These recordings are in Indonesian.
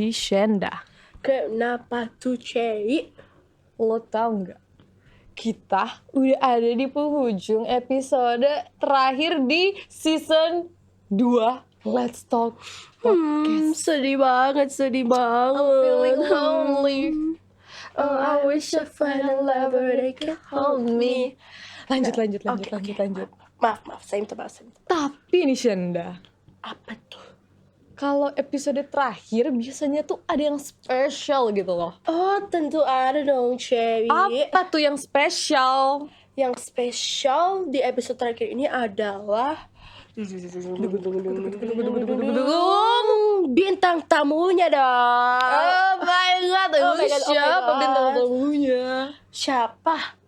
di Shenda. Kenapa tuh, Cei? Lo tau gak? Kita udah ada di penghujung episode terakhir di season 2 Let's Talk Podcast. Sedih banget. I'm feeling lonely. Oh, I wish I find a lover that can hold me. Lanjut. Maaf, saya minta maaf. Tapi nih Shenda, Apa tuh? kalau episode terakhir biasanya tuh ada yang spesial gitu loh. Oh, tentu ada dong, Cei. Apa tuh yang spesial? Yang spesial di episode terakhir ini adalah bintang tamunya dong. Oh my god, siapa bintang tamunya? Siapa?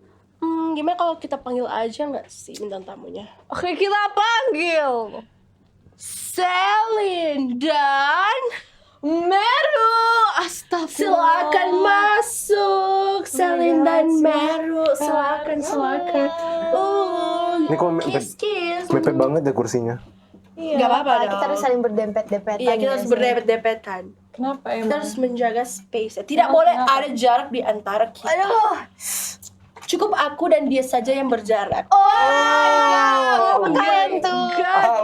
Gimana kalau kita panggil aja nggak sih bintang tamunya? Oke, kita panggil Selin dan Meru. Astagfirullah. silakan masuk. Selin dan Meru, silakan. Ini kok Kiss. mepet banget ya kursinya. Gak apa-apa dong. Kita harus saling berdempet-dempetan. Iya, kita harus berdempet-dempetan. Kenapa Kita emang? harus menjaga space. Tidak boleh ada jarak di antara kita. Aduh. Cukup aku dan dia saja yang berjarak. Kalian tuh.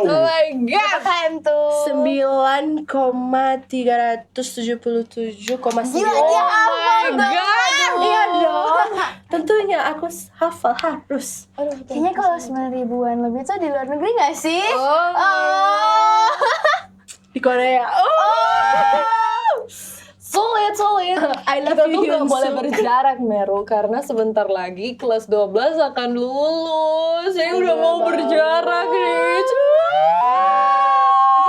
Oh my god. Kalian tuh. 9,377,9. Gila, dia hafal dong. Iya dong. Tentunya aku hafal harus. Kayaknya kalau 9.000-an lebih tuh di luar negeri gak sih? Oh. Di Korea. Sulit. I love Kita you, tuh gak Hyunsu. boleh berjarak, Meru, karena sebentar lagi kelas 12 akan lulus. Saya udah mau berjarak nih.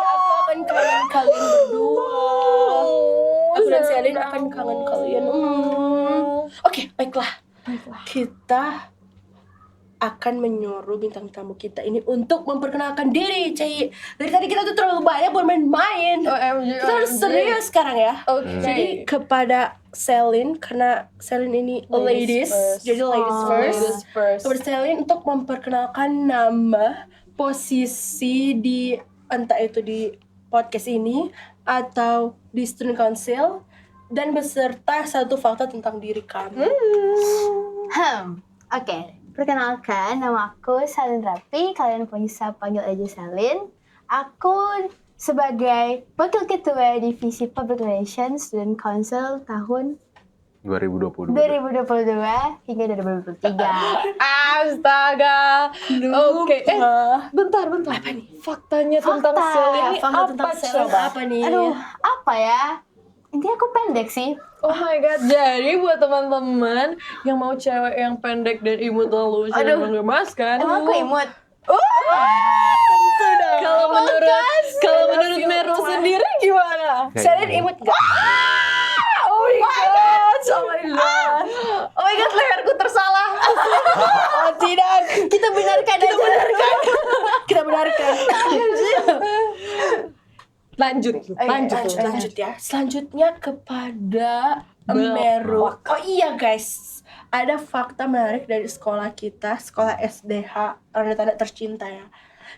Aku akan kangen kalian berdua. Aku dan Selin akan kangen kalian. Oke, baiklah. Kita akan menyuruh bintang tamu kita ini untuk memperkenalkan diri, Cai. Dari tadi kita tuh terlalu banyak bermain-main. OMG. Kita harus serius sekarang ya. Oke. Jadi kepada Selin, karena Selin ini ladies first. jadi ladies first. Kepada Selin untuk memperkenalkan nama, posisi di entah itu di podcast ini atau di student council dan beserta satu fakta tentang diri kamu. Oke. Perkenalkan, nama aku Selin Rapi. Kalian bisa panggil aja Selin. Aku sebagai Wakil Ketua Divisi Public Relations Student Council tahun 2022. 2022 hingga 2023. Astaga. Oke. Bentar. Apa nih? Faktanya tentang Fakta. Selin ini Fakta apa tentang Selin coba? apa nih? Aduh, apa ya? Intinya aku pendek sih. Oh my god, jadi buat teman-teman yang mau cewek yang pendek dan imut dan lucu dan menggemaskan, Emang aku imut? tentu dong. Kalau menurut Meru sendiri gimana? Selin imut gak? Oh my god, oh my god, leherku tersalah. Oh tidak, kita benarkan. Lanjut Lanjut ya. Selanjutnya kepada Meru. Oh iya guys, ada fakta menarik dari sekolah kita, sekolah SDH tanda tercinta ya.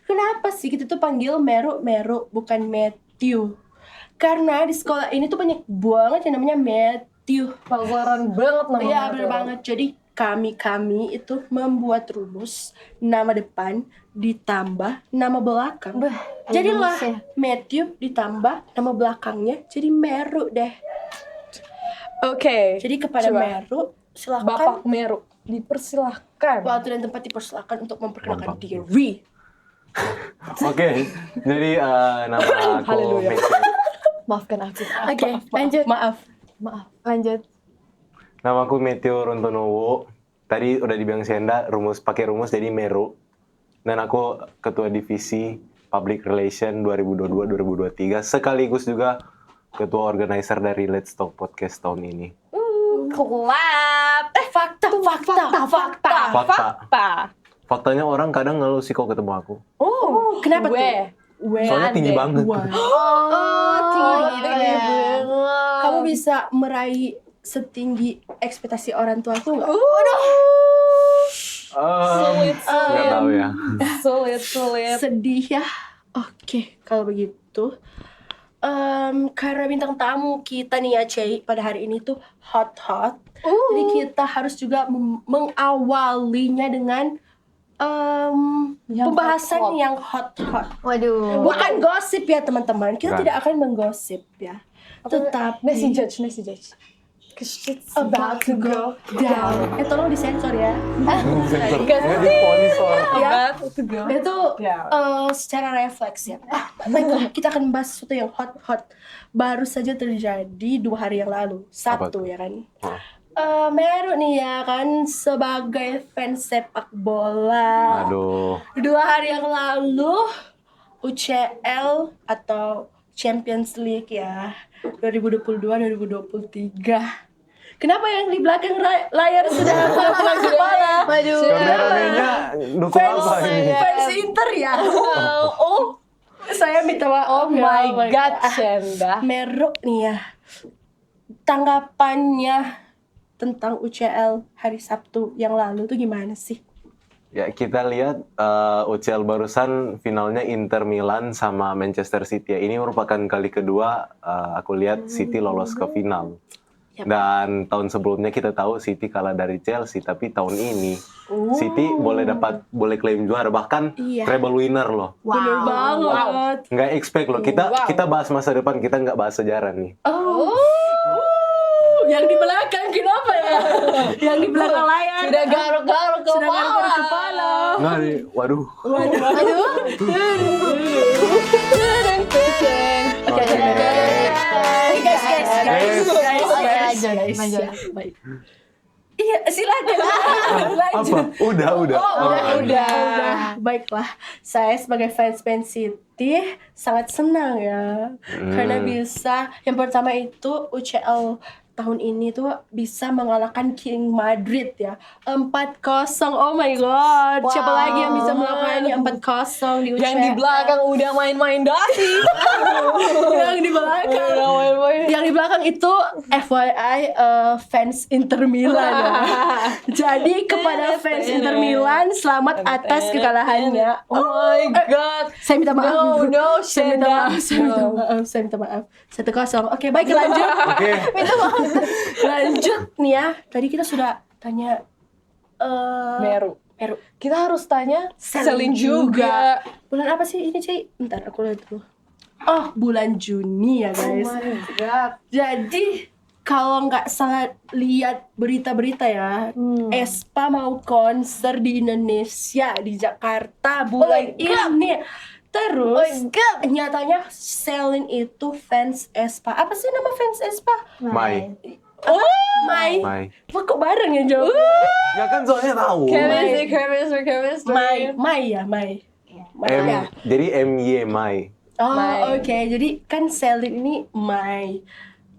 Kenapa sih kita tuh panggil Meru bukan Matthew? Karena di sekolah ini tuh banyak banget yang namanya Matthew. Pasaran banget namanya. Iya bener banget. Jadi kami itu membuat rumus nama depan ditambah nama belakang. Jadilah rumusnya. Matthew ditambah nama belakangnya jadi Meru deh. Oke. Jadi kepada Coba. Meru silakan Bapak Meru, dipersilahkan. waktu dan tempat dipersilakan untuk memperkenalkan Bapak. diri. Oke, jadi nama aku Haleluya. Matthew. Maafkan aku. Oke, lanjut. Maaf. Lanjut. Nama aku Matthew Rontonowo. Tadi udah dibilang Shenda, pakai rumus jadi Meru. Dan aku ketua divisi Public Relation 2022-2023 sekaligus juga ketua organizer dari Let's Talk Podcast tahun ini. Clap. Fakta. Faktanya orang kadang ngeluh sih kalau ketemu aku. Oh, Kenapa tuh? Soalnya tinggi banget. Oh, gitu ya. Kamu bisa meraih setinggi ekspektasi orang tua tuh nggak? Nggak tahu ya. Sulit. Sedih ya. Oke, kalau begitu Karena bintang tamu kita nih ya Cei pada hari ini tuh hot. Jadi kita harus juga mengawalinya dengan pembahasan hot. yang hot. Waduh. Bukan gosip ya teman-teman. Kita Nah. tidak akan menggosip ya. Tetapi Nasi judge. Cause it's about to go down. tolong disensor ya. Ya diponis soalnya. Ya. About to go Itu down. secara refleks ya. Baiklah, kita akan membahas sesuatu yang hot. Baru saja terjadi 2 hari yang lalu. Sabtu ya kan. Meru nih ya kan sebagai fans sepak bola. Aduh. 2 hari yang lalu UCL atau Champions League ya 2022-2023. Kenapa yang di belakang layar sudah pegang kepala? Waduh. Kameramennya dukung apa ini? Fans Inter ya. Saya minta maaf. Oh my god, Shenda. Meru nih ya. Tanggapannya tentang UCL hari Sabtu yang lalu tuh gimana sih? Ya kita lihat UCL barusan finalnya Inter Milan sama Manchester City. Ini merupakan kali kedua aku lihat City lolos ke final. Yap. Dan tahun sebelumnya kita tahu City kalah dari Chelsea, tapi tahun ini City boleh klaim juara, bahkan Iya. treble winner loh. Bener banget. Nggak expect loh. Kita bahas masa depan, kita nggak bahas sejarah nih. Yang di belakang kenapa ya? Yang di belakang layar. Sudah garuk-garuk Sudah kepala. garuk-garuk kepala. Nah, nih, waduh. Oke. Guys. Lanjut. Baik. Iya, silakan. Lanjut. Apa? Udah. Udah. Baiklah, saya sebagai fans Man City sangat senang ya. Karena bisa, yang pertama itu UCL tahun ini tuh bisa mengalahkan King Madrid ya. 4-0. Oh my god. Siapa Wow. lagi yang bisa melakukannya 4-0 di UCL? Yang di belakang udah main-main dasi. Yang di belakang. Udah main-main. Yang di belakang itu FYI fans Inter Milan ya. Jadi kepada fans Inter Milan selamat atas kekalahannya. Oh my god. Saya minta maaf. No, Saya minta maaf. Saya minta maaf. 1-0. Oke, baik lanjut. Oke. Lanjut nih ya. Tadi kita sudah tanya Meru. Meru. Kita harus tanya Selin Selin juga. Bulan apa sih ini, Ci? Bentar aku lihat dulu. Oh, bulan Juni ya, guys. god. Jadi kalau nggak salah lihat berita-berita ya, Aespa mau konser di Indonesia, di Jakarta bulan ini. Terus nyatanya Selin itu fans Aespa. Apa sih nama fans Aespa? Mai. Mai. Kok bareng ya jawab? Ya kan soalnya tahu. Chemistry. Mai ya, Mai. Mai ya. Jadi MY Mai. Oh, Mai. oke. Jadi kan Selin ini Mai.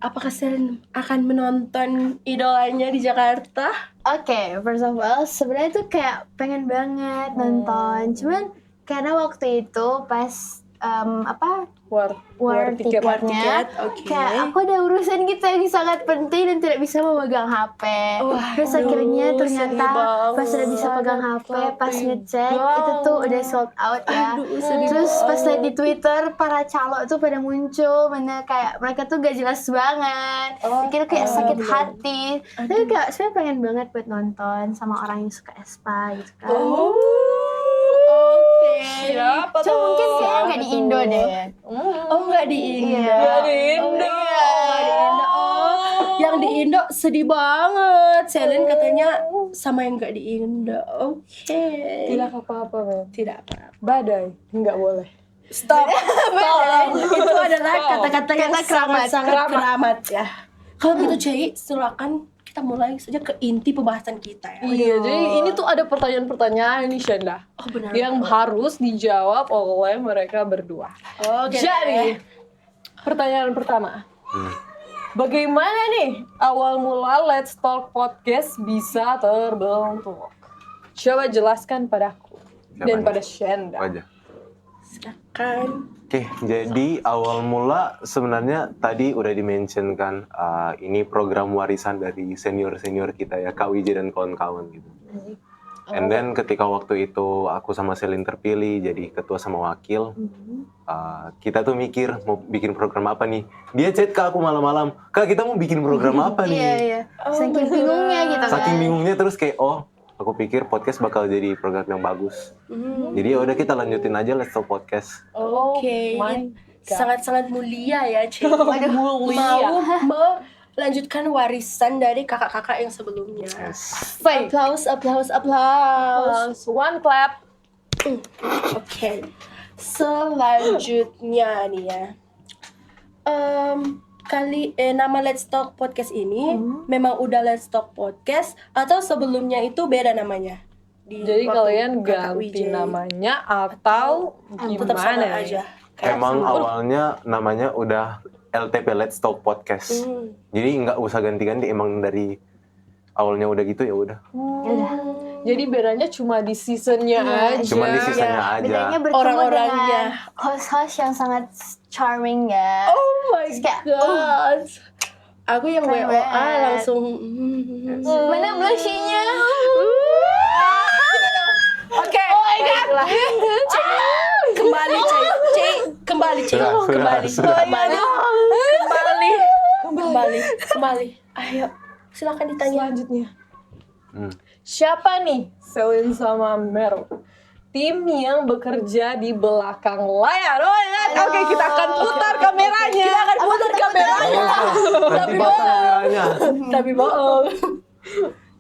Apakah Selin akan menonton idolanya di Jakarta? Oke, first of all, sebenarnya tuh kayak pengen banget nonton. Cuman karena waktu itu pas war tiket. tiketnya, oke. kayak aku ada urusan gitu yang sangat penting dan tidak bisa memegang HP. Terus akhirnya ternyata pas udah bisa pegang HP, pas ngecek itu tuh udah sold out ya. Terus pas lihat di Twitter para calo tuh pada muncul, mana kayak mereka tuh gak jelas banget. Bikin kayak sakit hati. Tapi kayak sebenarnya pengen banget buat nonton sama orang yang suka Aespa gitu kan. Oke. Siapa Cuma mungkin kayaknya nggak di Indo deh. Oh, nggak di Indo. Iya. Nggak di Indo. Oh, nggak di Indo. Oh, yang di Indo sedih banget. Selin katanya sama yang nggak di Indo. Oke. Tidak apa-apa, men. Tidak apa. Badai, nggak boleh. Stop. Itu adalah kata-kata yang sangat-sangat keramat ya. Kalau gitu, Cei, silakan kita mulai saja ke inti pembahasan kita ya. Iya, jadi ini tuh ada pertanyaan-pertanyaan nih, Shenda. Oh, benar. Yang harus dijawab oleh mereka berdua. Oke. Jadi, pertanyaan pertama. Bagaimana nih awal mula Let's Talk Podcast bisa terbentuk? Coba jelaskan padaku dan Siapanya? pada Shenda. Aja. Silakan. Oke, jadi awal mula sebenarnya tadi udah dimention kan, ini program warisan dari senior-senior kita ya, Kak Wiji dan kawan-kawan gitu. And then ketika waktu itu aku sama Selin terpilih jadi ketua sama wakil, kita tuh mikir mau bikin program apa nih. Dia chat ke aku malam-malam, Kak kita mau bikin program apa nih? Iya. Saking bingungnya gitu kan. Saking bingungnya terus kayak aku pikir podcast bakal jadi program yang bagus. Jadi ya udah kita lanjutin aja Let's Talk Podcast. Oke. my Sangat-sangat mulia ya, Cik. mulia. Mau melanjutkan warisan dari kakak-kakak yang sebelumnya. Yes. Applause. One clap. Oke. Selanjutnya nih ya. Nama Let's Talk Podcast ini memang udah Let's Talk Podcast atau sebelumnya itu beda namanya? Jadi waktu kalian kakak ganti Wijay. namanya atau Tetap sama gimana aja. Emang awalnya namanya udah LTP Let's Talk Podcast. Jadi nggak usah ganti-ganti, emang dari awalnya udah gitu ya udah. Jadi bedanya cuma di seasonnya aja. Cuma di seasonnya aja. Bedanya bertemu Orang-orangnya. dengan host-host yang sangat charming ya. Oh my Terus kayak, god. Aku yang Keren WOA banget. langsung Mana blushingnya? Oke. Oh my god. Kembali, Sudah. Kembali. Ayo, silakan ditanya. Selanjutnya. Hmm. Siapa nih Selin sama Meru? Tim yang bekerja di belakang layar. Oh ya, oke kita akan putar kameranya. Kita akan putar kameranya. Nanti batal kameranya. Tapi bohong.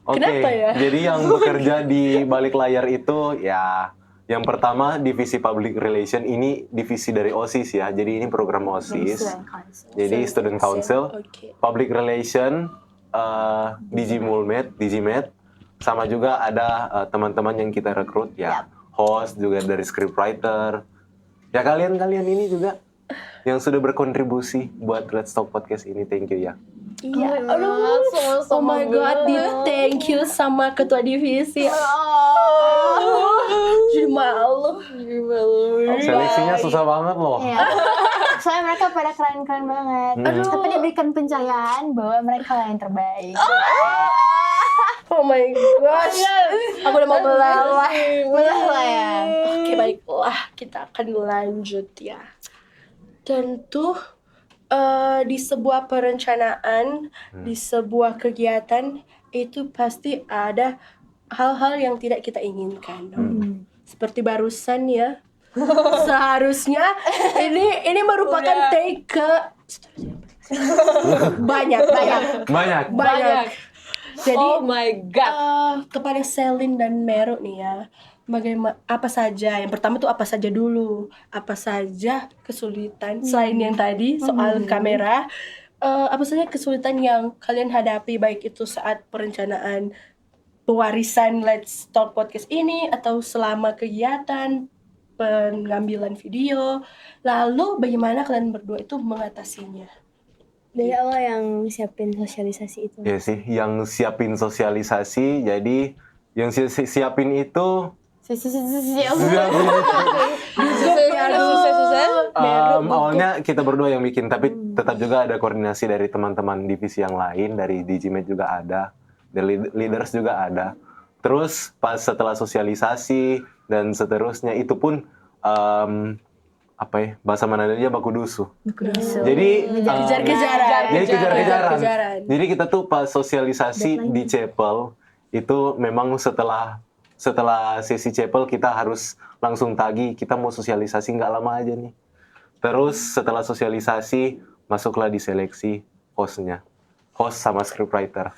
Oke, Kenapa ya? jadi yang bekerja di balik layar itu ya yang pertama divisi Public Relation, ini divisi dari OSIS ya. Jadi ini program OSIS. Jadi Student Council, Oke. Public Relation, Digimed, sama juga ada teman-teman yang kita rekrut ya. Host juga dari scriptwriter. Ya kalian ini juga yang sudah berkontribusi buat Let's Talk Podcast ini, thank you ya. Iya, aduh, oh my god, thank you sama ketua divisi. Jadi malu. Seleksinya susah banget loh. Iya. Soalnya mereka pada keren-keren banget. Tapi diberikan pencahayaan bahwa mereka lah yang terbaik. Oh my gosh, aku udah mau meleleh. Meleleh ya. Oke, baiklah, kita akan lanjut ya. Tentu di sebuah perencanaan, di sebuah kegiatan itu pasti ada hal-hal yang tidak kita inginkan. Seperti barusan ya. Seharusnya ini merupakan take ke banyak. Jadi Oh my god. kepada Selin dan Meru nih ya, apa saja yang pertama tuh apa saja dulu, apa saja kesulitan selain yang tadi soal kamera, apa saja kesulitan yang kalian hadapi baik itu saat perencanaan pewarisan Let's Talk Podcast ini atau selama kegiatan pengambilan video, lalu bagaimana kalian berdua itu mengatasinya? Dari awal yang siapin sosialisasi itu. Ya sih, yang siapin sosialisasi, jadi yang siapin itu awalnya kita berdua yang bikin, tapi tetap juga ada koordinasi dari teman-teman divisi yang lain, dari Digimed juga ada, dari leaders juga ada. Terus pas setelah sosialisasi dan seterusnya itu pun bahasa Manadanya baku dusu. Jadi kejar-kejaran. Jadi kita tuh pas sosialisasi di chapel itu memang setelah sesi chapel kita harus langsung tagih, kita mau sosialisasi nggak lama aja nih. Terus setelah sosialisasi masuklah di seleksi hostnya, host sama scriptwriter.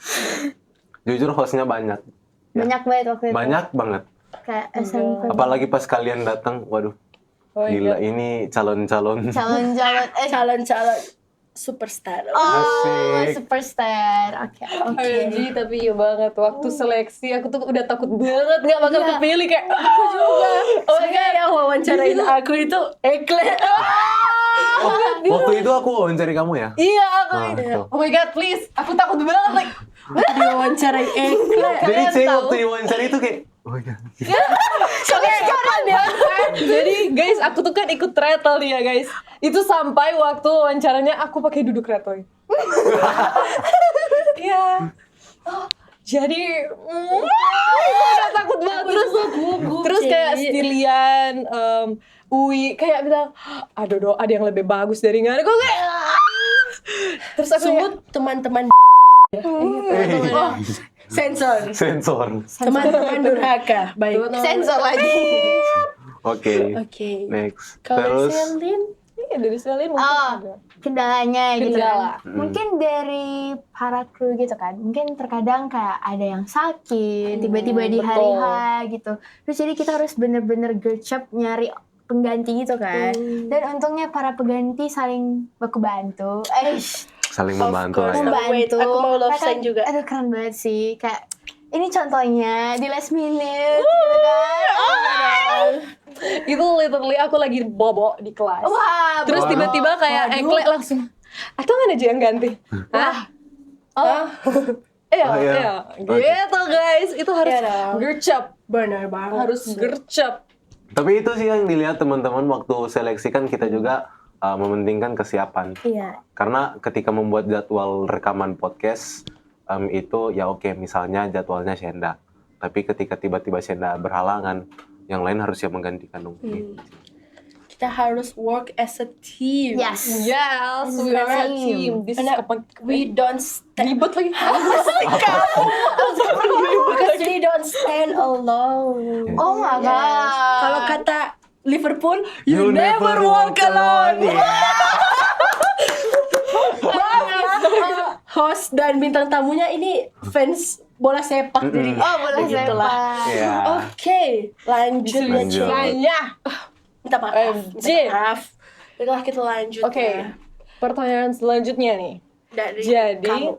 Jujur hostnya banyak. Banyak banget waktu itu. Banyak banget. Kayak SMP. Apalagi pas kalian datang, waduh. Gila, ini calon-calon. Calon superstar. Asik. Superstar. Oke. OMG, tapi iya banget waktu seleksi aku tuh udah takut banget nggak bakal kepilih kayak aku juga. Soalnya yang wawancarain aku itu Ekle. Waktu itu aku wawancari kamu ya? Iya aku Ah, tuh. oh my god please aku takut banget like Diwawancarai Ekle. Jadi Kalian Cek tahu. waktu diwawancari itu kayak, oh my god. kapan ya. Jadi guys aku tuh kan ikut tretel nih ya guys. Itu sampai waktu wawancaranya aku pakai duduk tretel. Iya. Jadi udah takut banget terus kayak Stilian, Uwi kayak bilang, aduh ada yang lebih bagus dari Ngana. Kok kayak terus aku Sebut teman-teman oh, sensor. Teman-teman durhaka. Baik. Sensor lagi. Oke. Oke. Next. Kalau Terus Selin, dari Selin mungkin ada. Kendalanya gitu Kendala. kan. Mungkin dari para kru gitu kan. Mungkin terkadang kayak ada yang sakit, tiba-tiba di hari betul. H gitu. Terus jadi kita harus bener-bener gercep nyari pengganti gitu kan. Dan untungnya para pengganti saling baku bantu. saling membantu lah course. ya. Membantu. Wait, aku mau love Mereka- sign juga. Aduh keren banget sih. Kayak ini contohnya di last minute gitu kan. Itu literally aku lagi bobo di kelas. Wah, Terus Waduh. tiba-tiba kayak Ekle langsung, atau mana aja yang ganti? Hah? Oh. Iya, Oh, iya. iya. Oke. Gitu guys, itu harus Iya dong. gercep. benar banget. Harus gercep. Tapi itu sih yang dilihat teman-teman waktu seleksi kan kita juga mementingkan kesiapan. Iya. Karena ketika membuat jadwal rekaman podcast itu ya oke, misalnya jadwalnya Shenda. Tapi ketika tiba-tiba Shenda berhalangan, yang lain harus siap menggantikan dong. Kita harus work as a team. Yes. Yes, we are a team. This is Karena we don't stand. ribet lagi. Because we don't stand alone. Oh my god. Kalau kata Liverpool, you never walk alone. Maaf ya, host dan bintang tamunya ini fans bola sepak jadi Oh, boleh begitulah. sepak. Iya. Oke, lanjut ya Lanjut. Cik. Ya. Minta maaf. MJ. Minta maaf. Baiklah kita lanjut. Oke. ya. Pertanyaan selanjutnya nih. Dari Jadi, kamu.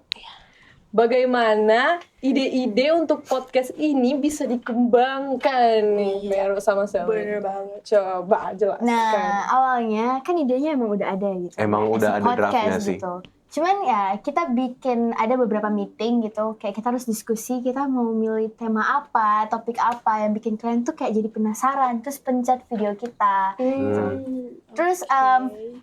bagaimana ide-ide untuk podcast ini bisa dikembangkan nih, Meru sama Selin? Bener banget. Coba jelaskan. Nah, awalnya kan idenya emang udah ada gitu. Emang As udah a ada draftnya sih. Gitu. Cuman ya kita bikin ada beberapa meeting gitu, kayak kita harus diskusi kita mau milih tema apa, topik apa yang bikin kalian tuh kayak jadi penasaran, terus pencet video kita. Terus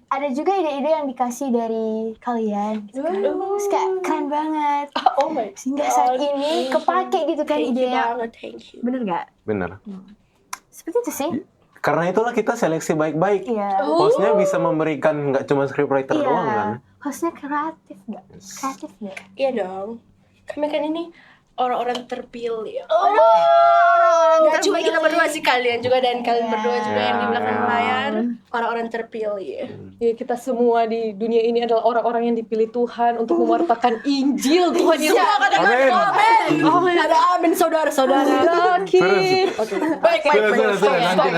ada juga ide-ide yang dikasih dari kalian, gitu kan. Terus kayak keren banget. Oh my Sehingga saat ini kepake gitu kan Thank you idenya. banget, thank you. Bener gak? Bener. Seperti itu sih. Karena itulah kita seleksi baik-baik. Iya. Hostnya bisa memberikan nggak cuma scriptwriter doang kan. Hostnya kreatif gak? Kreatif gak? Iya dong. Kami kan ini orang-orang terpilih. Orang-orang Gak cuma kita berdua sih, kalian juga dan kalian Iya. berdua juga yang di belakang layar. Orang-orang terpilih. Ya, kita semua di dunia ini adalah orang-orang yang dipilih Tuhan untuk mewartakan Injil Tuhan Yesus. Amin. Amin. Ada amin saudara-saudara. Yakin. Baik, Sudah, nanti.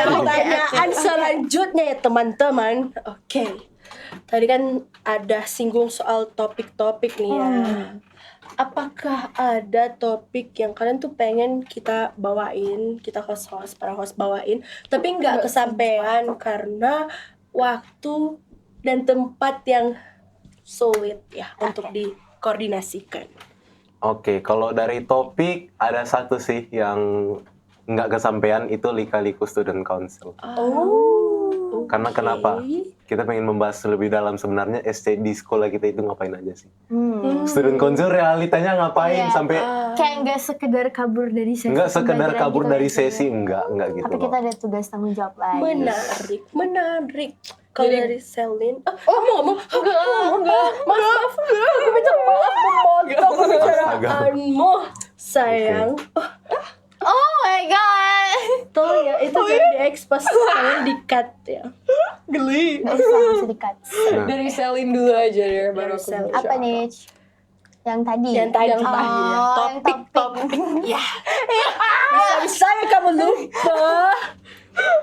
Pertanyaan selanjutnya ya teman-teman. Oke. Tadi kan ada singgung soal topik-topik nih ya. Apakah ada topik yang kalian tuh pengen kita bawain, kita host-host, para host bawain, tapi nggak kesampaian karena waktu dan tempat yang sulit ya untuk dikoordinasikan. Oke, kalau dari topik ada satu sih yang nggak kesampaian, itu Lika-Liku Student Council. Karena kenapa? Kita pengen membahas lebih dalam sebenarnya SC di sekolah kita itu ngapain aja sih. Student Council realitanya ngapain Iya. sampai Kayak nggak sekedar kabur dari sesi. nggak sekedar pembelajaran kabur gitu dari ya, sesi, sebenarnya. enggak gitu Tapi loh. kita ada tugas tanggung jawab lain. Menarik. Kalau Jadi- dari Selin, kamu ngomong, maaf, aku minta maaf memotong pembicaraanmu, sayang. Oh my god. Tolong ya, itu jangan di-expose, kalian di-cut ya. Geli. Nggak usah, masih dekat. Nah, Dari Selin dulu aja deh, baru Dari aku Selin. bisa. Apa nih? Yang tadi. Yang tadi, Yang tadi, ya. topik. Ya, bisa-bisanya kamu lupa.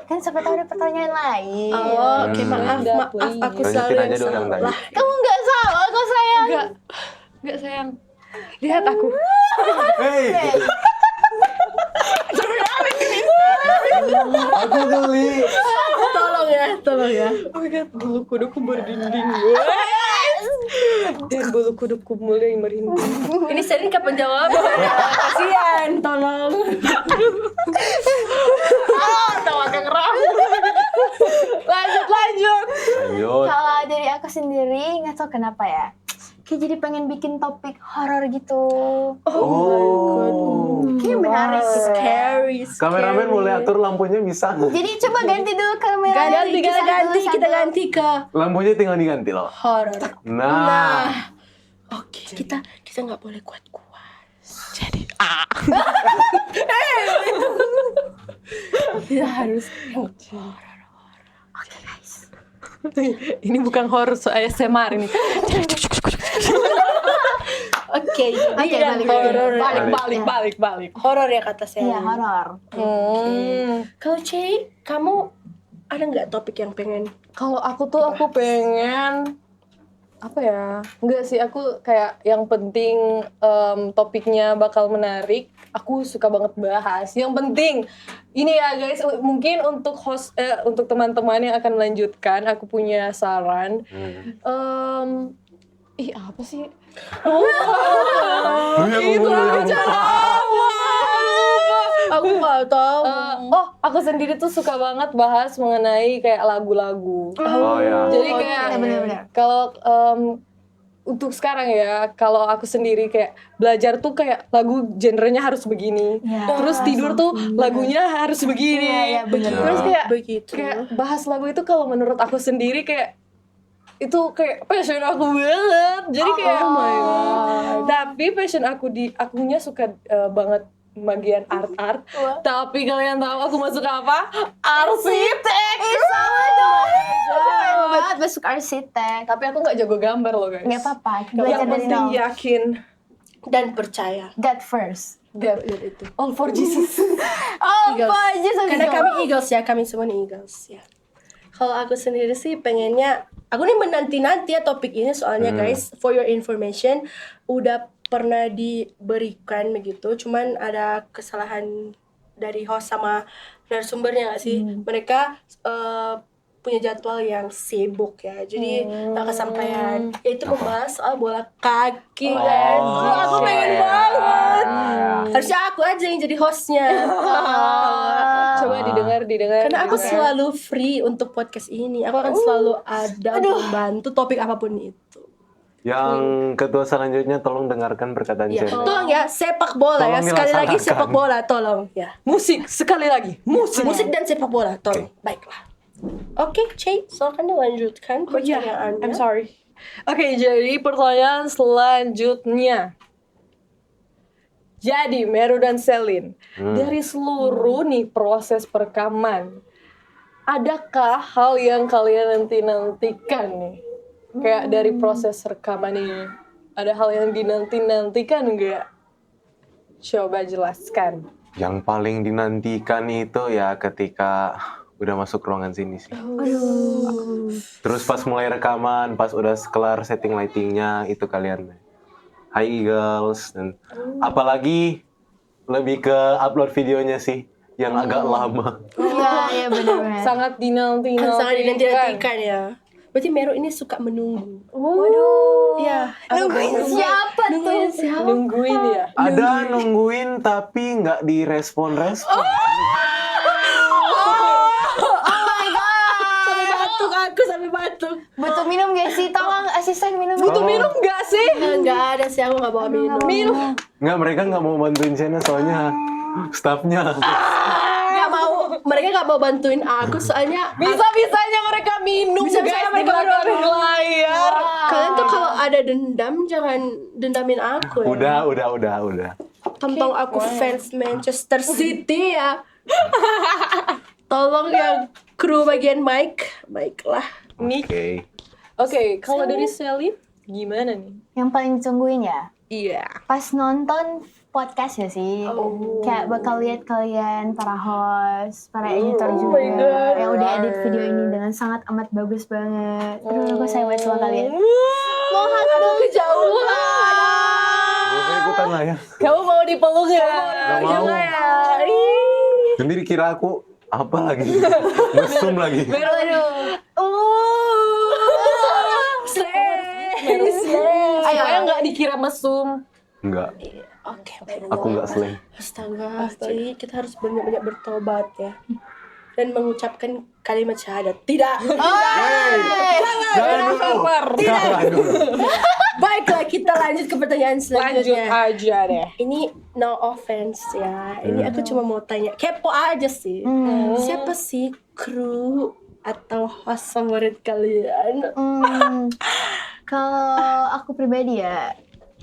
Kan siapa tahu ada pertanyaan lain. Oh, oke, maaf, aku Lanjutin selalu aja yang dong yang tadi. salah. Kamu nggak salah kok sayang. Enggak sayang. Lihat aku. Hey, aku geli. Tolong ya. Oh my god, bulu kuduku berdinding. Dan bulu kuduku mulai merinding. Ini Selin kapan jawab? Kasian, tolong. Tawa keram. Lanjut. Lanjut. Kalau dari aku sendiri nggak tahu kenapa ya. kayak jadi pengen bikin topik horor gitu. Kayak Wow, menarik gitu. scary. Kameramen boleh atur lampunya bisa nggak? Jadi coba ganti dulu kamera. Kita ganti ke Lampunya tinggal diganti loh. horor. Nah. Oke, kita nggak boleh kuat-kuat. Jadi kita harus Oke guys. Ini bukan horor, so ASMR ini. Oke, Oke, jadi balik. Balik. horor ya kata Iya, saya. horor. Kalau Cei, kamu ada nggak topik yang pengen? Kalau aku pengen apa ya? Enggak sih, aku kayak yang penting topiknya bakal menarik. Aku suka banget bahas. Yang penting ini ya guys, mungkin untuk host untuk teman-teman yang akan melanjutkan, aku punya saran. Apa sih? Itu bicara Aku nggak tahu. aku sendiri tuh suka banget bahas mengenai kayak lagu-lagu. Oh ya. Jadi kayak bener-bener. kalau untuk sekarang ya, kalau aku sendiri kayak belajar tuh kayak lagu genrenya harus begini. Ya, Terus tidur tuh lagunya harus begini. Iya, bener. Terus kayak Begitu. kayak bahas lagu itu kalau menurut aku sendiri kayak itu kayak passion aku banget. Jadi kayak tapi passion akunya suka banget bagian art. Tapi kalian tahu aku masuk apa? Arsitek. Sama dong. Aku pengen banget masuk arsitek. Tapi aku nggak jago gambar loh guys. Nggak apa-apa, Yang belajar dari penting nol. yakin. Dan percaya. God first. Itu. All for Jesus. Oh, Eagles. Pak Jesus. Karena kami Eagles ya, kami semua nih Eagles ya. Kalau aku sendiri sih pengennya, aku nih menanti-nanti ya topik ini soalnya guys, for your information, udah pernah diberikan begitu, cuman ada kesalahan dari host sama narasumbernya nggak sih? Mereka punya jadwal yang sibuk ya, jadi nggak kesampaian. Itu membahas soal bola kaki kan. Aku pengen banget. Harusnya aku aja yang jadi hostnya. Coba didengar. Karena aku selalu free untuk podcast ini. Aku akan selalu ada untuk membantu topik apapun itu. Yang ketua selanjutnya tolong dengarkan perkataan Ya, Chen. tolong ya sepak bola ya. Tolong Sekali lagi dilaksanakan. sepak bola, tolong ya. musik sekali lagi. Musik dan sepak bola, tolong. Baiklah. Oke, Cei, silakan dilanjutkan pertanyaannya. I'm sorry. Oke, jadi pertanyaan selanjutnya. Jadi Meru dan Selin, dari seluruh nih proses perekaman, adakah hal yang kalian nantikan nih? Kayak dari proses rekaman ini, ada hal yang dinantikan nggak? Coba jelaskan. Yang paling dinantikan itu ya ketika udah masuk ruangan sini sih. Terus pas mulai rekaman, pas udah kelar setting lightingnya, itu kalian Hi Eagles, dan apalagi lebih ke upload videonya sih yang agak lama. Iya, benar-benar. Sangat dinantikan. Sangat dinantikan ya. Berarti Meru ini suka menunggu. Waduh. Ya. Nungguin siapa tuh? Nungguin siapa? Nungguin ya. Ada nungguin tapi nggak direspon-respon. Sampai batuk. Butuh minum gak sih? Tolong asisten minum. Butuh minum nggak sih? Nggak ada sih, aku nggak bawa minum. Nggak, mereka nggak mau bantuin Shena soalnya staffnya. Nggak mau, mereka nggak mau bantuin aku soalnya Bisa-bisanya mereka minum Bisa-bisanya guys, mereka di belakang layar. kalian tuh kalau ada dendam jangan dendamin aku ya. Udah. Tentang aku fans Manchester City ya. Tolong yang kru bagian mic, baiklah. Oke. Oke, kalau dari Selin gimana nih? Yang paling ditungguin ya? Iya. Pas nonton podcast ya sih. Kayak bakal lihat kalian para host, para editor juga yang udah edit video ini dengan sangat amat bagus banget. Aduh, aku sayang banget sama kalian. Mau hati kejauhan. Gue ikutan lah ya. Kamu mau dipeluk ya? Gak mau. Sendiri kira aku apa lagi? Mesum lagi. Ayo, nggak dikira mesum. Enggak. Oke, Aku nggak slang. Astaga, Ci, kita harus banyak-banyak bertobat ya. dan mengucapkan kalimat syahadat. Tidak. Jangan dulu. Jangan dulu. Baiklah, kita lanjut ke pertanyaan Lanjut selanjutnya. aja deh. Ini no offense ya. Ini aku cuma mau tanya, kepo aja sih. Siapa sih kru atau host favorit kalian? Kalau aku pribadi ya,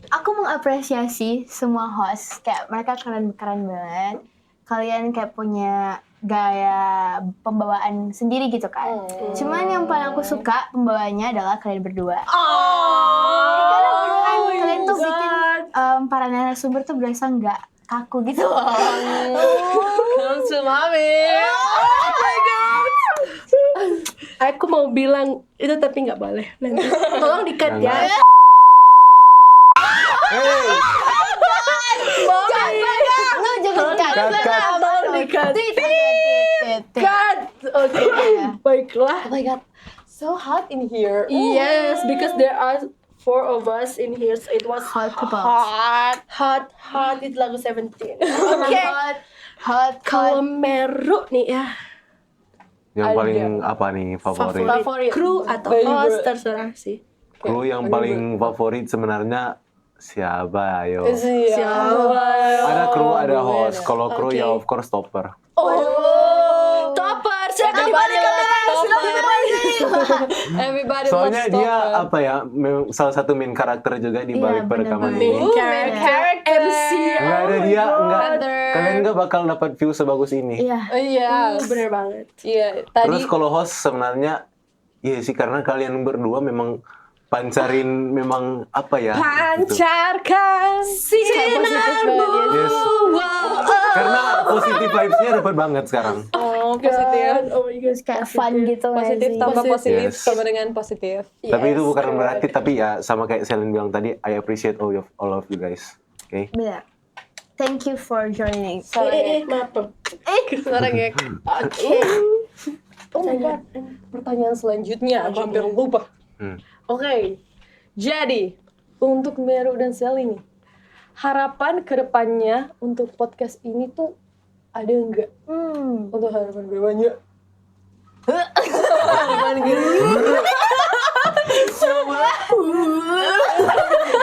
aku mengapresiasi semua host. Kayak mereka keren-keren banget. Kalian kayak punya gaya pembawaan sendiri gitu kan. Cuman yang paling aku suka pembawanya adalah kalian berdua. Karena kalian tuh bikin para narasumber tuh berasa nggak kaku gitu loh. Langsung mami. Aku mau bilang itu tapi nggak boleh. Nanti tolong di-cut ya. Jangan Cut. Tolong di-cut. Cut. Oke. Baiklah. Oh my god, so hot in here. Yes, because there are 4 of us in here, so it was Hot couple. hot. Itu lagu 17. Oke. Hot. Kalau Meru nih ya, Yang paling apa nih favorit? Favorit. kru atau Favorite. host terserah sih. Kru yang paling favorit sebenarnya siapa? Ayo. Siapa? Ada kru, ada host. Kalau kru Oke. ya of course Topper. Oh, Topper, silakan dibalik kamera, silakan dibalik. Everybody Soalnya loves dia Topper. apa ya, salah satu main karakter juga di balik Iya, perekaman bener-bener. ini. Main character, MC. Nggak ada dia, nggak. Brother. Kalian nggak bakal dapat view sebagus ini. Iya. Iya. Bener banget. Iya, tadi Terus kalau host sebenarnya, iya sih karena kalian berdua memang pancarin memang apa ya? gitu. pancarkan sinarmu. Yes. Karena positive vibes-nya dapat banget sekarang. Oh, positif. Oh my god, Kayak fun gitu nggak Positif sih? tambah positif Yes. sama dengan positif. Tapi itu bukan bener berarti, banget. tapi ya sama kayak Selin bilang tadi, I appreciate all of you guys. Oke. Benar. Thank you for joining. Maaf. Sekarang ya. Oke. Oh my god. Pertanyaan selanjutnya, aku hampir lupa. Oke, jadi untuk Meru dan Sel ini, harapan kedepannya untuk podcast ini tuh ada nggak? Untuk harapan kedepannya? Harapan gini.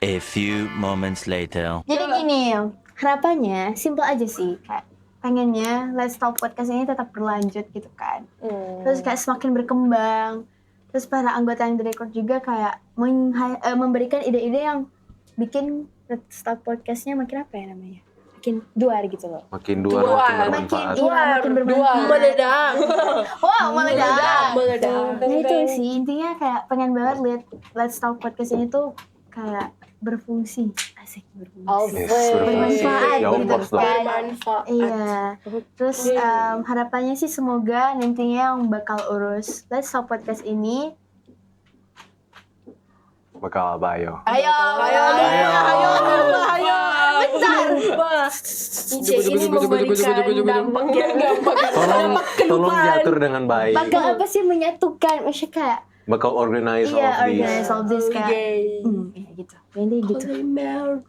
A few moments later. Jadi gini, harapannya simple aja sih. Kayak pengennya Let's Talk Podcast ini tetap berlanjut gitu kan. Terus kayak semakin berkembang. Terus para anggota yang direkrut juga kayak memberikan ide-ide yang bikin Let's Talk Podcast-nya makin apa ya namanya? Makin duar gitu loh. Makin duar, makin Makin bermanfaat. makin bermanfaat. Meledak. Wow, meledak. Meledak. Nah itu sih intinya kayak pengen banget lihat Let's Talk Podcast ini tuh kayak berfungsi. Asik berfungsi. Yes, Bermanfaat Ya, of gitu course lah. kan. Bermanfaat. Iya. Terus harapannya sih semoga nantinya yang bakal urus Let's Talk Podcast ini Bakal apa ayo? ayo bentar. IC ini memberikan dampak yang Tolong diatur dengan baik. Bakal apa sih menyatukan maksudnya kayak Bakal organize iya all of these. organize all this kayak ya gitu. Intinya gitu.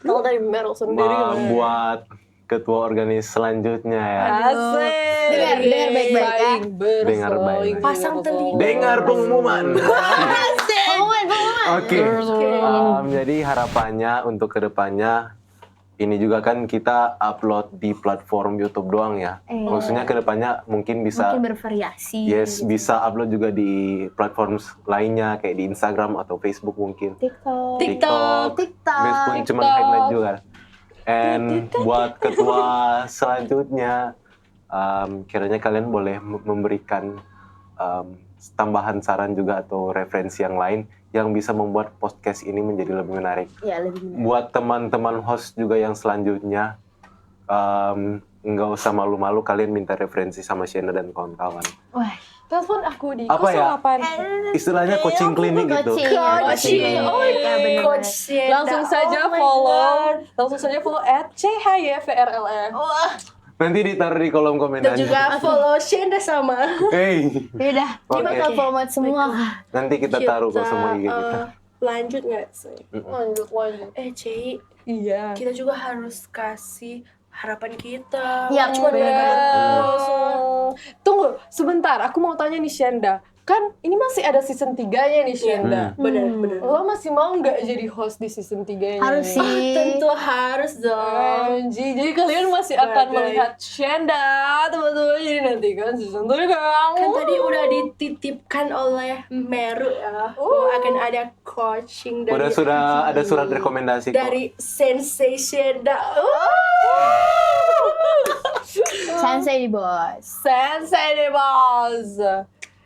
Kalau dari Meru sendiri gimana? Buat ketua organis selanjutnya ya. Asik. Dengar baik-baik ya. Dengar baik-baik. Pasang telinga. Dengar pengumuman. Pengumuman. Oke. Jadi harapannya untuk kedepannya ini juga kan kita upload di platform YouTube doang ya. Maksudnya kedepannya mungkin bisa Mungkin bervariasi. yes gitu. bisa upload juga di platform lainnya kayak di Instagram atau Facebook mungkin. TikTok. TikTok. Meskipun cuma highlight juga. And buat ketua selanjutnya, kiranya kalian boleh memberikan tambahan saran juga atau referensi yang lain yang bisa membuat podcast ini menjadi lebih menarik. Ya lebih benar. Buat teman-teman host juga yang selanjutnya, nggak usah malu-malu kalian minta referensi sama Shena dan kawan-kawan. Wah, Telepon aku di Apa ya? 08. Istilahnya coaching klinik gitu. Coaching. Oh iya benar. Coach Sienda. Langsung saja Oh my follow. God. Langsung saja follow @CHYVRLN. Nanti ditaruh di kolom Dan komentar. juga follow Shenda sama. Hey, Yaudah, kita Oke. bakal promote semua. nanti kita taruh kok semua IG kita. Lanjut nggak sih? Lanjut. Ci, Iya. kita juga harus kasih harapan kita. Ya, Cuma Tunggu, sebentar. Aku mau tanya nih Shenda. Kan ini masih ada season 3-nya nih Shenda. benar. Lo masih mau nggak jadi host di season 3-nya? Harus nih? sih. Tentu harus dong. OMG, jadi kalian masih akan Sebagai- melihat Shenda, teman-teman. Jadi nanti kan season 3 Kan tadi udah dititipkan oleh Meru ya. Akan ada coaching dari Sudah ada surat rekomendasi kok. dari Sensei Shenda. Sensei di bos. Sensei deh, bos.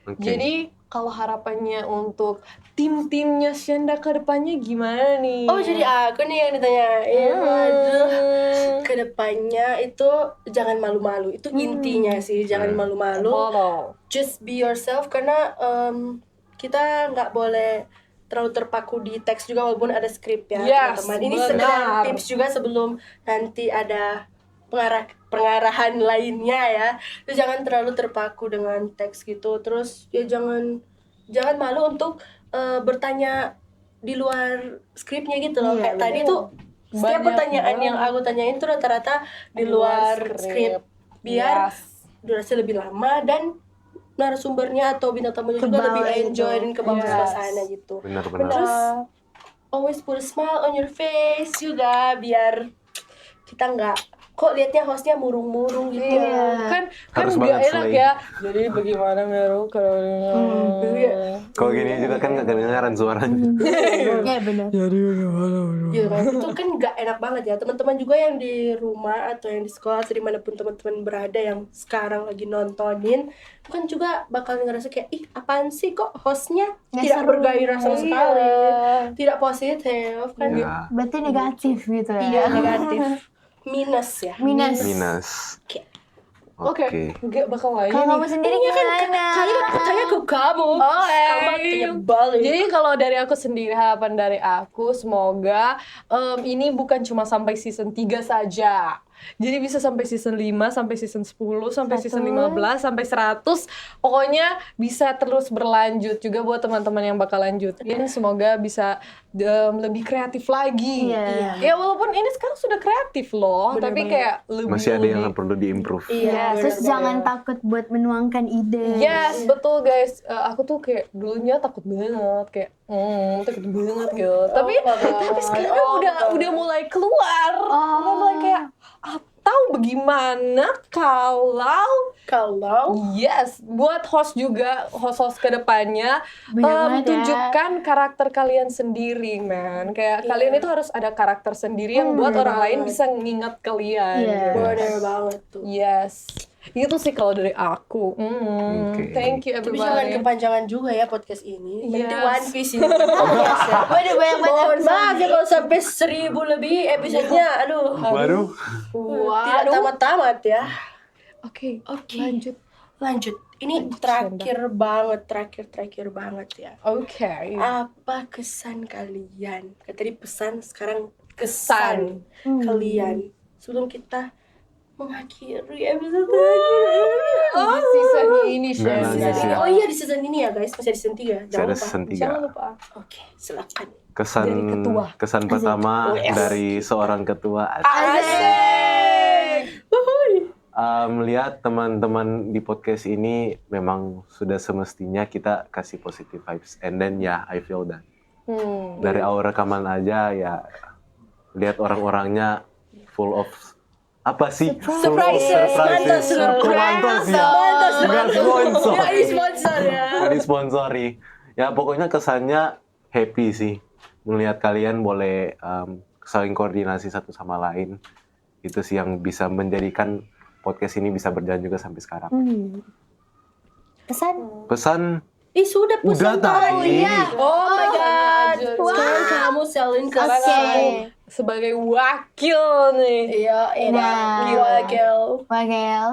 Oke. Jadi kalau harapannya untuk tim-timnya Shenda ke depannya gimana nih? Oh, jadi aku nih yang ditanyain. Waduh. Kedepannya itu jangan malu-malu. Itu intinya sih, jangan malu-malu. Betul. Just be yourself karena kita nggak boleh terlalu terpaku di teks juga walaupun ada skrip ya, Yes, teman-teman. Ini benar. sekedar tips juga sebelum nanti ada pengarahan lainnya ya. Terus jangan terlalu terpaku dengan teks gitu. Terus ya jangan malu untuk bertanya di luar skripnya gitu loh. Iya, Kayak tadi tuh setiap Banyak pertanyaan banget. yang aku tanyain tuh rata-rata di luar skrip. Biar durasi lebih lama dan narasumbernya atau bintang tamunya juga Kebawa lebih gitu. enjoy dan kebawa Yes. suasana gitu. Benar-benar. Terus always put a smile on your face juga biar kita nggak kok liatnya hostnya murung-murung gitu. Iya. Kan Harus nggak banget enak slay. ya. Jadi bagaimana Meru kalau Kalau gini juga kan nggak kedengaran suaranya. Ya benar. Gitu kan. Itu kan nggak enak banget ya. Teman-teman juga yang di rumah atau yang di sekolah atau dimanapun teman-teman berada yang sekarang lagi nontonin, kan juga bakal ngerasa kayak ih apaan sih kok hostnya Nggak tidak seru. bergairah sama Iya. sekali, tidak positif kan? Ya. Berarti negatif gitu ya. Iya negatif, minus ya. Minus. Minus. Oke, nggak bakal lagi Kalau nih. kamu sendiri gimana? Kali aku tanya ke kamu. Oh, Kamu tanya balik. Jadi kalau dari aku sendiri, harapan dari aku semoga ini bukan cuma sampai season 3 saja. Jadi bisa sampai season 5, sampai season 10, sampai season 15, sampai 100. Pokoknya bisa terus berlanjut juga buat teman-teman yang bakal lanjutin. Semoga bisa lebih kreatif lagi. Iya. Ya walaupun ini sekarang sudah kreatif loh, Bener tapi banget. kayak lebih Masih ada yang perlu diimprove. Iya, Terus bener jangan banget. takut buat menuangkan ide. Yes, betul guys. Aku tuh kayak dulunya takut banget, kayak takut banget gitu. Tapi sekarang udah mulai keluar. Udah mulai kayak atau bagaimana kalau yes, buat host juga, host-host kedepannya Banyak banget ya. tunjukkan karakter kalian sendiri, man. Kayak kalian itu harus ada karakter sendiri yang buat orang lain bisa nginget kalian. Iya. gitu. Bener banget tuh. Yes, itu sih kalau dari aku. Oke. Thank you Tapi jangan everybody. kepanjangan juga ya podcast ini. Nanti Yes. One Piece ini podcast ya. Waduh, banyak banget. Mohon maaf ya kalau sampai 1000 lebih episodenya. Aduh. Baru Tidak tamat-tamat ya. Oke, Oke. lanjut. Ini terakhir banget ya. Oke. Apa kesan kalian? Kayak tadi pesan, sekarang kesan kalian. Sebelum kita mengakhiri episode Oh, season ini Nggak Shenda. nangis ya. Oh iya di season ini ya guys, masih di season 3. saya ada season 3. Jangan lupa. Oke, silakan. Dari ketua. Kesan pertama dari seorang ketua. Asik. Melihat teman-teman di podcast ini memang sudah semestinya kita kasih positive vibes, and then ya I feel that dari awal rekaman aja ya lihat orang-orangnya full of apa sih? Surprises, mantas loh. Mantas ya. Mantas loh. Nggak sponsor. Nggak di-sponsor ya. Nggak disponsori. Ya pokoknya kesannya happy sih melihat kalian boleh saling koordinasi satu sama lain. Itu sih yang bisa menjadikan podcast ini bisa berjalan juga sampai sekarang. Pesan? Pesan Sudah udah tadi. Oh my god. Wow. Sekarang kamu selling ke Oke. Sebagai wakil nih. Iya, Nah. Wakil. Wagel.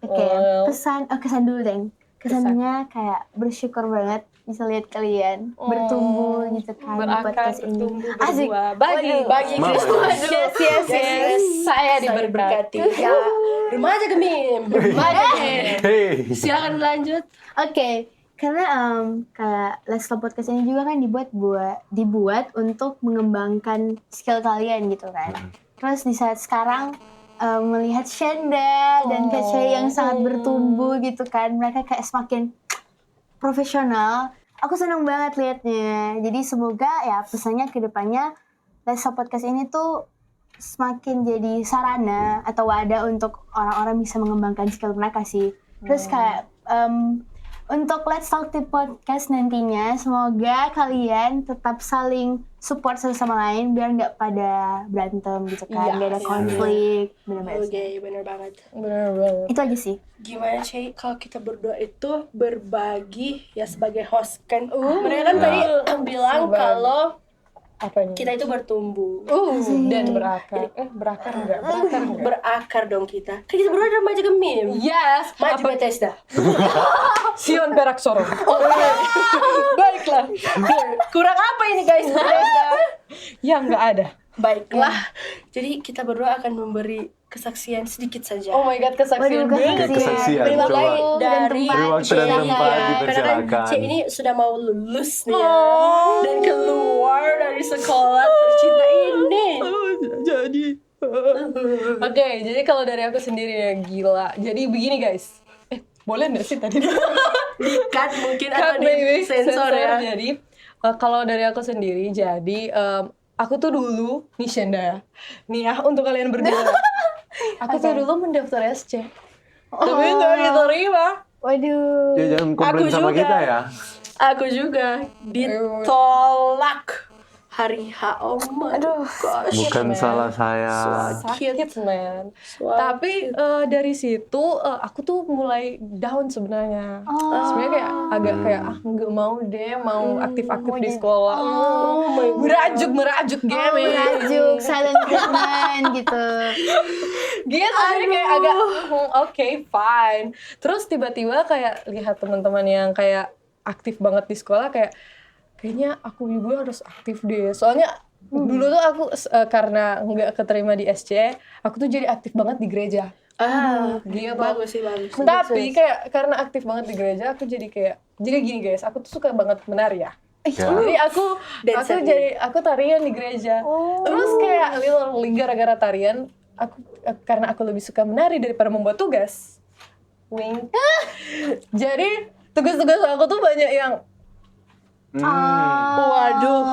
Oke, Well. kesan dulu deng. Kesannya kayak bersyukur banget bisa lihat kalian bertumbuh gitu kan di Berakar, podcast ini. bertumbuh, Asik. berbuah. Bagi. Bagi Mama. Kristus. Yes. Saya diberkati. Ya, remaja gemim. Remaja gemim. Hey. Silakan lanjut. Oke, karena kayak Let's Talk Podcast ini juga kan dibuat untuk mengembangkan skill kalian gitu kan. Terus di saat sekarang melihat Shenda dan Kak Cherry yang sangat bertumbuh gitu kan. Mereka kayak semakin profesional. Aku senang banget liatnya. Jadi semoga ya pesannya ke depannya Let's Talk Podcast ini tuh semakin jadi sarana atau wadah untuk orang-orang bisa mengembangkan skill mereka sih. Terus kayak untuk Let's Talk the Podcast nantinya, semoga kalian tetap saling support satu sama lain biar nggak pada berantem gitu kan, nggak ada konflik, benar-benar. Oke, bener banget. Bener banget. Itu aja sih. Gimana sih kalau kita berdua itu berbagi ya sebagai host kan? Mereka kan tadi bilang Sebagai- kalau Apa ini? kita itu bertumbuh. Dan berakar. Berakar enggak? Berakar enggak? Berakar dong kita. Kan kita berdua ada maju ke meme. Yes. Maju Apa? Bethesda. Sion Perak Soro. Baiklah. Kurang apa ini guys Bethesda? Ya nggak ada. Baiklah. Jadi kita berdua akan memberi kesaksian sedikit saja. Oh my god, kesaksian Waduh, banget. kesaksian. Beri waktu Coba. dan Dari Beri waktu dan silakan. tempat, Karena kan dipersilakan. C ini sudah mau lulus nih ya. Dan keluar dari sekolah tercinta ini. Jadi. Oke, jadi kalau dari aku sendiri ya gila. Jadi begini guys. Boleh nggak sih tadi? Cut mungkin atau Cut maybe, di sensor ya. Jadi kalau dari aku sendiri, jadi aku tuh dulu nih Shenda ya. Nih ya untuk kalian berdua. Aku tuh dulu mendaftar SC. Tapi nggak diterima. Waduh. Ya jangan komplain Aku sama juga. kita ya. Aku juga ditolak hari H. Oh my gosh. Bukan salah saya. Sakit man. Tapi dari situ aku tuh mulai down sebenarnya. Sebenarnya kayak agak kayak nggak mau deh mau aktif-aktif di sekolah. Merajuk game. Merajuk, silent treatment gitu. Gitu jadi kayak agak oke, fine. Terus tiba-tiba kayak lihat teman-teman yang kayak aktif banget di sekolah kayaknya aku juga harus aktif deh. Soalnya dulu tuh aku karena nggak keterima di SC, aku tuh jadi aktif banget di gereja. Gitu. Bagus sih, bagus. Tapi kayak karena aktif banget di gereja, aku jadi gini guys, aku tuh suka banget menari ya. Ya. Jadi aku tarian di gereja. Terus kayak literally gara-gara tarian, karena aku lebih suka menari daripada membuat tugas. Wink. Jadi tugas-tugas aku tuh banyak yang Waduh.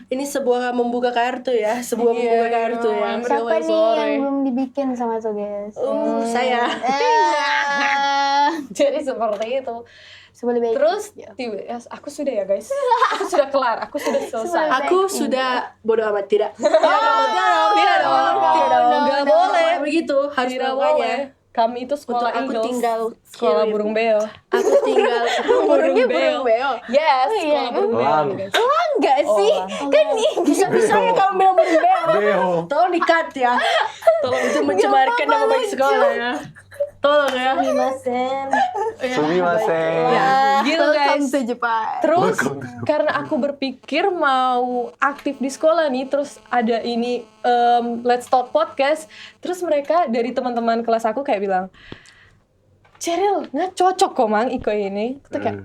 Ini sebuah membuka kartu ya, membuka kartu ya. Siapa nih yang belum dibikin sama tuh guys? Saya. jadi seperti itu. Sebelum baik. Terus aku sudah ya guys. Aku sudah kelar, aku sudah selesai. Aku sudah bodoh amat tidak. Tidak dong. Nggak boleh. Begitu harus Tidak melakukannya. boleh. Kami itu sekolah Untuk aku Eagles, tinggal sekolah kirim. burung beo. Aku tinggal Burung beo. Yes, iya. sekolah burung beo. Elang. guys. Enggak sih? Kan nih bisa-bisanya kamu bilang burung beo. Beo. Tolong di-cut ya. Tolong itu mencemarkan nama baik sekolah ya. Tolong ya. Sumimasen. Ya, gitu guys. Welcome to Jepang. Terus karena aku berpikir mau aktif di sekolah nih, terus ada ini Let's Talk Podcast, terus mereka dari teman-teman kelas aku kayak bilang, Cheryl, nggak cocok kok mang Iko ini. Kita kayak,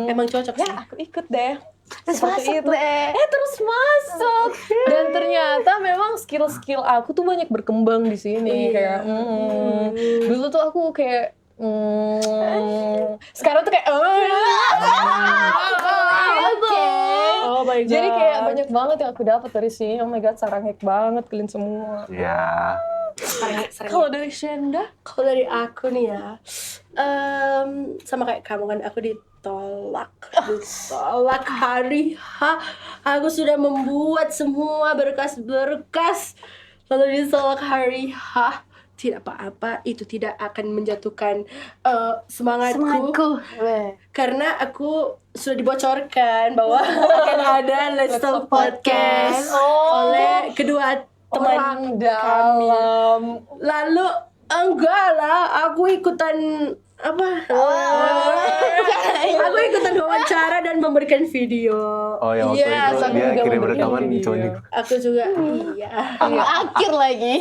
Emang cocok sih. ya aku ikut deh. Terus Seperti masuk itu. deh. Terus masuk. Dan ternyata memang skill-skill aku tuh banyak berkembang di sini. Kayak, dulu tuh aku kayak, sekarang tuh kayak, Oh my god. Jadi kayak banyak banget yang aku dapat dari sini. Oh my god, sarang hack banget kalian semua. Ya. Kalau dari Shenda, Kalau dari aku nih ya, sama kayak kamu kan, aku ditolak hari H. Aku sudah membuat semua berkas-berkas, lalu ditolak hari H. Tidak apa-apa, itu tidak akan menjatuhkan semangatku. Karena aku sudah dibocorkan bahwa akan ada Let's Talk Podcast oleh kedua teman orang dalam. Lalu enggak lah, aku ikutan apa? Aku ikutan wawancara dan memberikan video. Oh ya waktu Iya, itu sambil dia juga kirim memberikan rekaman video. cuman Aku juga iya. Akhir lagi.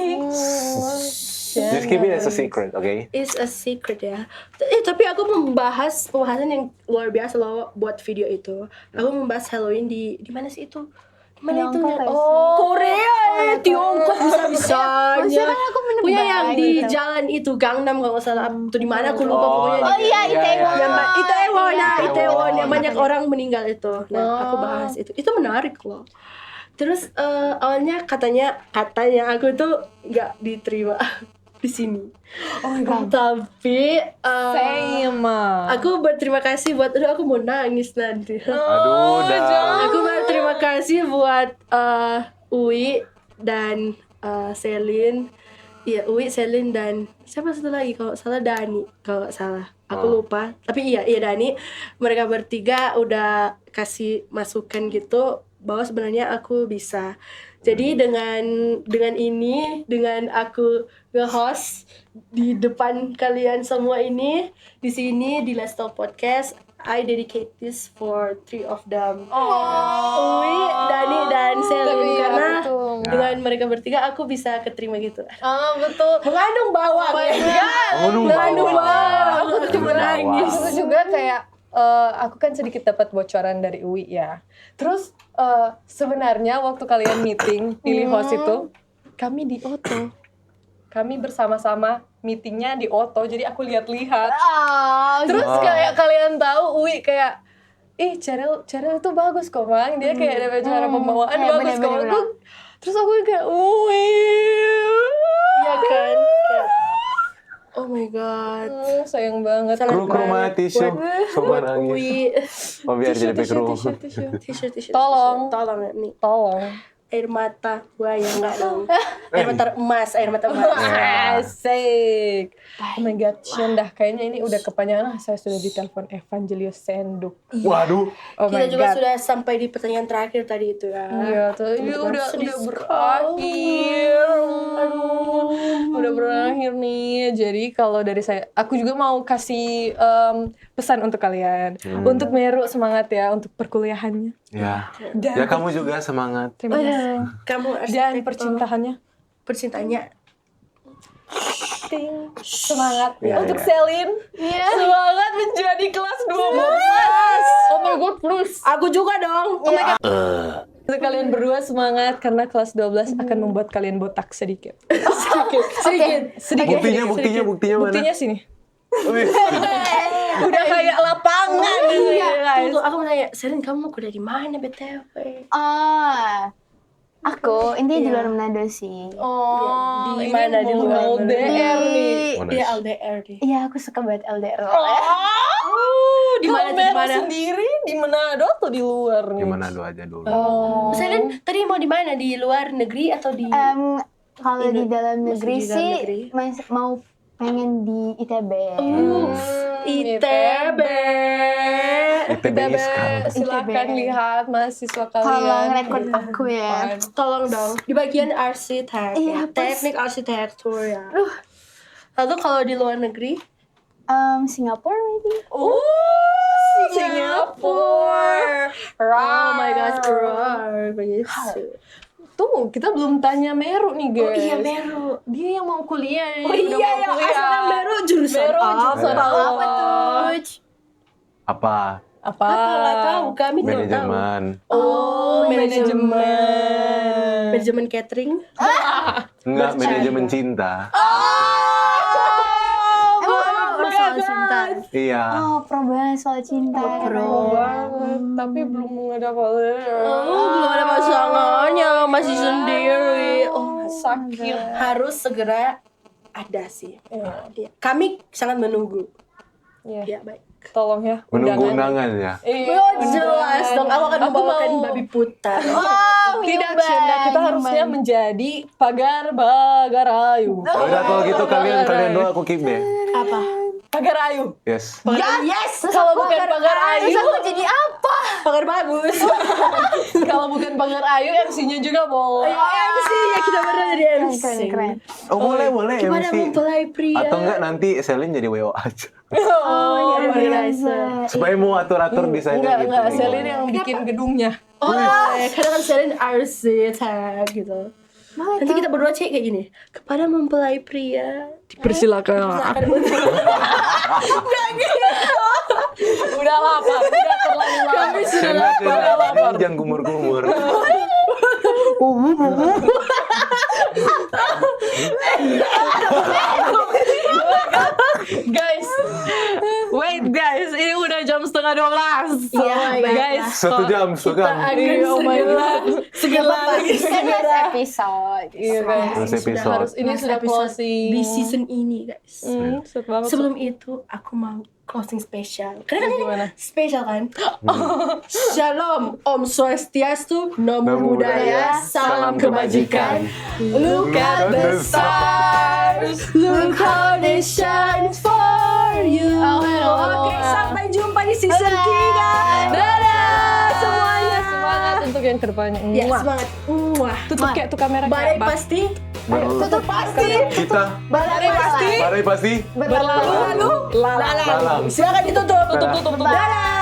just keep it as a secret, okay? It's a secret ya. Tapi aku membahas pembahasan yang luar biasa loh buat video itu. Aku membahas Halloween di mana sih itu? Mana itu? Tiongkok, Korea Tiongkok bisa-bisanya. Maksudnya kan aku menebak Punya yang di gitu. jalan itu Gangnam kalau nggak salah. Itu di mana aku lupa pokoknya. Oh iya, Itaewon. Itaewon, Iya. Itaewon yang banyak orang meninggal itu. Nah, aku bahas itu. Itu menarik loh. Terus awalnya katanya aku tuh nggak diterima di sini. Oh my god. Tapi Same. aku berterima kasih buat aku mau nangis nanti. Aduh, dah. Aku berterima kasih buat Uwi dan Selin. Iya, Uwi, Selin dan siapa satu lagi kalau nggak salah Dani kalau nggak salah. Aku lupa. Tapi iya Dani. Mereka bertiga udah kasih masukan gitu bahwa sebenarnya aku bisa. Jadi dengan ini, dengan aku nge-host di depan kalian semua ini di sini di Let's Talk Podcast, I dedicate this for 3 of them. Uwi, Dani dan Selin Tapi karena betul. dengan mereka bertiga aku bisa keterima gitu. Betul. Mengandung bawang. Mengandung bawang. Aku cuma nangis. Aku juga kayak aku kan sedikit dapat bocoran dari Uwi ya. Terus sebenarnya waktu kalian meeting pilih host itu, kami di Oto. Kami bersama-sama meetingnya di Oto, jadi aku lihat-lihat. Terus kayak kalian tahu Uwi kayak Cheryl itu bagus kok, Bang. Dia kayak ada cara pembawaan Iya, bagus kok. bener-bener. Terus aku kayak Uwi. Iya kan? Kayak, oh my god. Sayang banget. Kru mana tisu, semua Buat nangis. Uwi. Oh biar jadi kru. T-shirt. Tolong. Tolong ya, nih. Tolong. Air mata buaya enggak dong. Air mata emas. Asik. Oh my god, Shendah, kayaknya ini udah kepanjangan. Saya sudah ditelepon Evangelio Senduk. Waduh. Oh my Kita juga god. sudah sampai di pertanyaan terakhir tadi itu ya. Iya tuh, ini Teman-teman, udah sedih berakhir. Aduh, udah berakhir nih. Jadi kalau dari saya, aku juga mau kasih pesan untuk kalian, untuk Meru semangat ya untuk perkuliahannya. Ya. Dan Ya kamu juga semangat. terima kasih. Kamu Dan arsitek percintaannya. percintaannya Ting. Semangat Iya, untuk iya. Selin. Iya. Semangat menjadi kelas 12. Oh my god, plus. aku juga dong. Oh my god. Untuk kalian berdua semangat karena kelas 12 akan membuat kalian botak sedikit. Sedikit. Buktinya mana? Buktinya sini. Wih. Udah kayak lapangan gitu ya, guys. Tunggu, aku mau tanya, Selin kamu mau kuliah di mana BTW? Aku intinya di luar Manado sih. Oh, Di ini mana? Di mau luar mana? LDR nih. Oh, Iya nice. LDR deh. Iya, aku suka banget LDR. Di mana, Kalau di Meru mana? sendiri di Manado atau di luar nih? Di Manado aja dulu. Oh. Selin tadi mau di mana? Di luar negeri atau di Kalau di dalam Masih negeri di dalam sih negeri. mau pengen di ITB. ITB? ITB Iskal. Silakan ITB. lihat mahasiswa kalian. Tolong record aku ya. Tolong dong. Di bagian arsitek, Iya, ya. Teknik arsitektur ya. Lalu kalau di luar negeri? Singapura maybe. Singapura. Oh my god, keluar. Begitu. Tuh, kita belum tanya Meru nih, guys. Oh iya, Meru. Dia yang mau kuliah. Oh iya, ya. Asal Meru jurusan Meru apa? jurusan Apa tuh? Apa? Apa? Nggak tahu, kami tidak tahu. Manajemen. Oh, manajemen. Manajemen catering. Enggak, manajemen cinta. Emang soal cinta. Iya. Oh, pro banget soal cinta. Pro banget, tapi belum ada apa-apa. Belum ada pasangannya, masih sendiri. Oh, sakit. harus segera ada sih. Iya. Kami sangat menunggu. Iya. Ya, baik. Tolong ya. Menunggu undangan ya. Oh, jelas dong. Aku akan membawakan mau- babi putar. Tidak, Cenda. Kita harusnya menjadi pagar-bagarayu. Udah kalau gitu kalian doa aku keep deh. Apa? Pagarayu. Yes. Yes. Kalau bukan pagarayu, Terus aku jadi apa? Pagar bagus. kalau bukan pagarayu, MC-nya juga boleh. MC ya, kita berdua jadi MC. Keren. Oh boleh Gimana MC. mempelai pria? Atau enggak nanti Selin jadi WO aja. Oh, iya, organizer. Supaya mau atur-atur desainnya gitu. Enggak, Selin yang bikin gedungnya. Oh, karena kan Selin arsitek gitu. Nanti kita berdua cek kayak gini. Kepada mempelai pria. Dipersilakan. Akan Udah lapar, udah terlalu lapar. Kami sudah Selin, lapar. Selin, jangan kumur-kumur. Guys, wait guys, ini udah jam 11:30. Iya, guys. 1 jam, 1 jam. Oh my god. Segala lagi. Kan last episode. Iya guys. Last episode. Harus ini Last sudah episode closing. di season ini guys. Set banget. Sebelum itu aku mau closing spesial. Karena kan Gimana? ini spesial kan? Shalom, Om Swastiastu, Namo Buddhaya, salam kebajikan. Look at the stars, look how they shine for you. Oke, sampai jumpa di season 3. Dadah semuanya. Semangat untuk yang kedepannya. Ya, Muah. semangat. Wah. Tutup kayak tuh kamera Badai kayak apa? pasti. Tutup pasti. Kita Badai pasti. badai pasti Berlalu. Lalang. lalang. Silakan ditutup. Tutup. Dadah.